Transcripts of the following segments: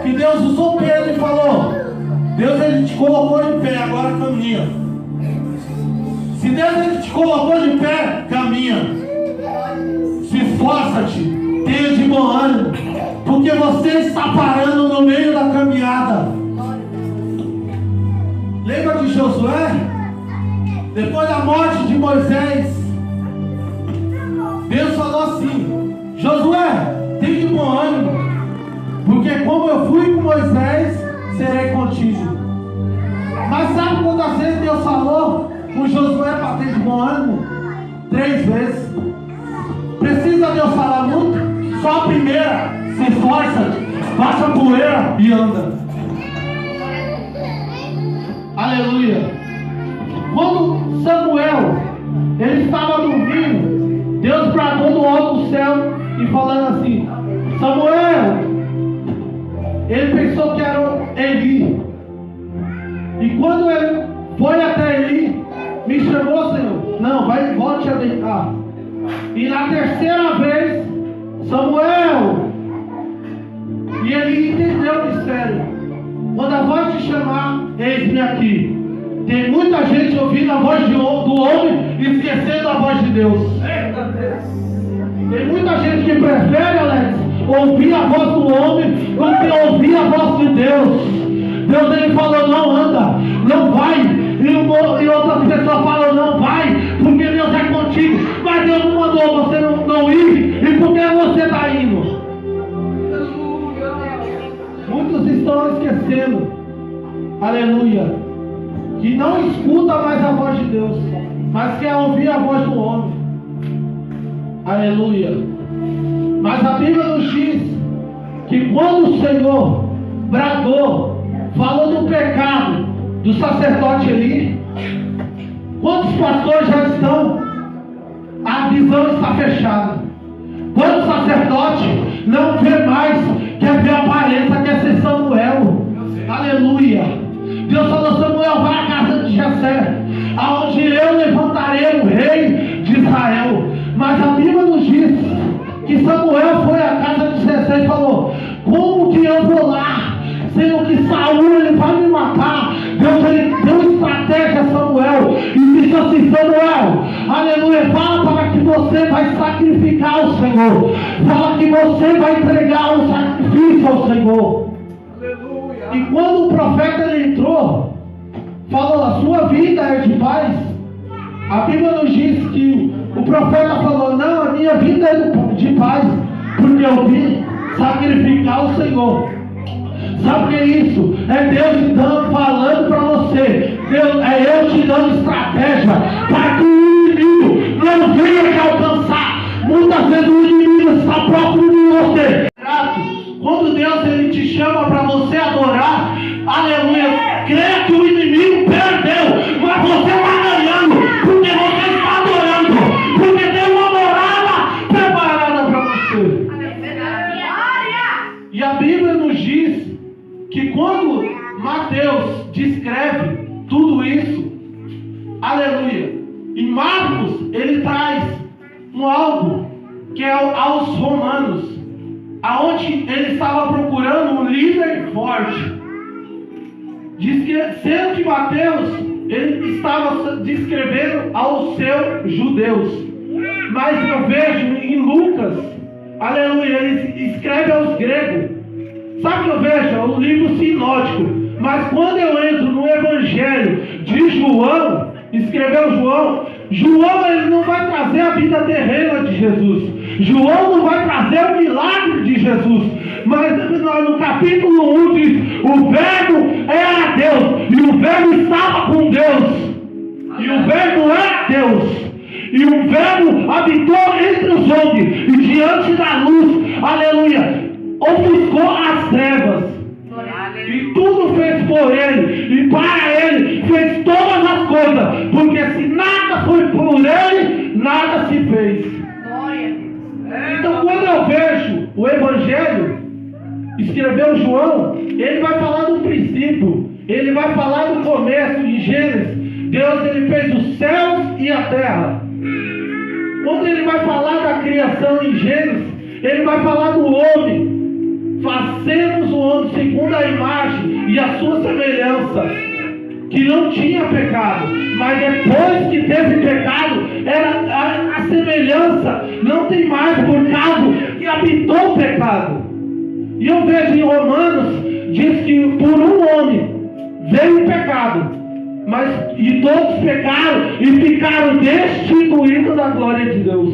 que Deus usou Pedro e falou: Deus, ele te colocou de pé, agora caminha. Se Deus, ele te colocou de pé, caminha. Se esforça-te, tenha de bom ânimo, porque você está parando no meio da caminhada. Lembra de Josué? Depois da morte de Moisés, Deus falou assim: Josué, tenha de bom ânimo, porque como eu fui com Moisés, serei contigo. Mas sabe quantas vezes Deus falou com Josué para ter de bom ânimo? 3 vezes. Precisa Deus falar muito? Só a primeira: se esforça, baixa a poeira e anda. Aleluia. Quando Samuel, ele estava dormindo, Deus bradou do alto do céu e falando assim: Samuel. Ele pensou que era Eli. E quando ele foi até Eli, me chamou, Senhor. Não, volte a deitar. E na terceira vez, Samuel. E ele entendeu o mistério. Quando a voz te chamar, eis-me aqui. Tem muita gente ouvindo a voz do homem e esquecendo a voz de Deus. Tem muita gente que prefere, Alex, ouvir a voz do homem do que ouvir a voz de Deus. Deus, ele falou: não anda, não vai. E outras pessoas falam: não vai, porque Deus é contigo. Mas Deus não mandou você não ir. E por que você está indo? Muitos estão esquecendo, aleluia, que não escuta mais a voz de Deus, mas quer ouvir a voz do homem. Aleluia. Mas a Bíblia nos diz que quando o Senhor bradou, falou do pecado do sacerdote Eli, quantos pastores já estão? A visão está fechada. Quando o sacerdote não vê mais, quer ver a aparência, quer ser Samuel. Aleluia. Deus falou: Samuel, vai à casa de Jessé, aonde eu levantarei o rei de Israel. Mas a Bíblia nos diz que Samuel foi à casa de Jessé e falou: como que eu vou lá, sendo que Saul ele vai me matar? Deus, ele deu estratégia a Samuel e disse assim: Samuel, aleluia, fala para que você vai sacrificar ao Senhor, fala que você vai entregar um sacrifício ao Senhor. Aleluia. E quando o profeta ele entrou, falou: a sua vida é de paz. A Bíblia nos diz que o profeta falou: não, a minha vida é de paz, porque eu vim sacrificar ao Senhor. Sabe o que é isso? É Deus falando para você. É eu te dando estratégia para que o inimigo não venha te alcançar. Muitas vezes o inimigo está próximo de você. Quando Deus ele te chama para você adorar, aleluia, creia que o inimigo perdeu, mas você está ganhando, porque você está adorando, porque tem uma morada preparada para você. E a Bíblia nos diz que quando Mateus descreve tudo isso, aleluia, em Marcos ele traz algo que é aos romanos, aonde ele estava procurando um líder forte. Diz que, sendo que Mateus ele estava descrevendo aos seus judeus, mas eu vejo em Lucas, aleluia, ele escreve aos gregos. Sabe o que eu vejo? É o livro sinótico. Mas quando eu entro no evangelho de João, escreveu João, ele não vai trazer a vida terrena de Jesus. João não vai trazer o milagre de Jesus. Mas no capítulo 1 diz: o verbo era Deus, e o verbo estava com Deus, e o verbo é Deus, e o verbo habitou entre os homens, e diante da luz, aleluia, ofuscou as trevas. E tudo fez por ele, e para ele fez todas as coisas, porque se nada foi por ele, nada se fez. Então quando eu vejo o evangelho, escreveu João, ele vai falar do princípio, ele vai falar do começo, em Gênesis. Deus ele fez os céus e a terra. Quando ele vai falar da criação em Gênesis, ele vai falar do homem. Fazemos o homem segundo sua semelhança, que não tinha pecado, mas depois que teve pecado, a semelhança não tem mais, por causa que habitou o pecado. E eu vejo em Romanos, diz que por um homem veio o pecado, e todos pecaram e ficaram destituídos da glória de Deus.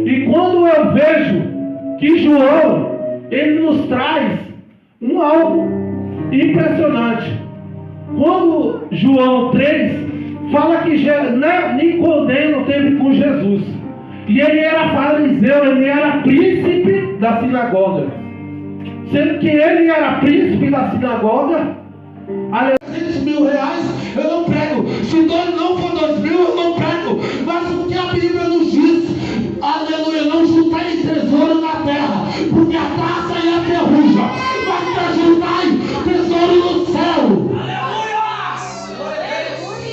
E quando eu vejo que João, ele nos traz algo impressionante. Quando João 3 fala que Nicodemo teve com Jesus, e ele era fariseu, ele era príncipe da sinagoga, sendo que ele era príncipe da sinagoga. R$200.000 eu não prego, se dois não for 2.000 eu não prego, mas o que a Bíblia nos diz, aleluia, não juntai tesouro na terra, porque a traça e a ferrugem, mas juntai tesouro no céu.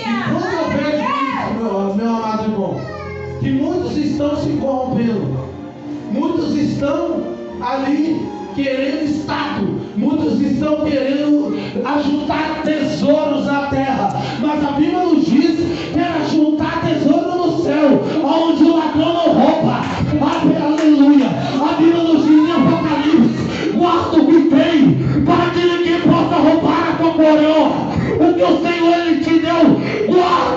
E quando eu vejo isso, meu amado irmão, que muitos estão se corrompendo, muitos estão ali querendo status, muitos estão querendo ajuntar tesouros na terra, mas a Bíblia nos diz que era juntar tesouro no céu, onde o ladrão não rouba. Aleluia. A Bíblia nos diz em Apocalipse: guarda o que tem, para que ninguém possa roubar a tua coroa. O que o Senhor ele te deu, guarda.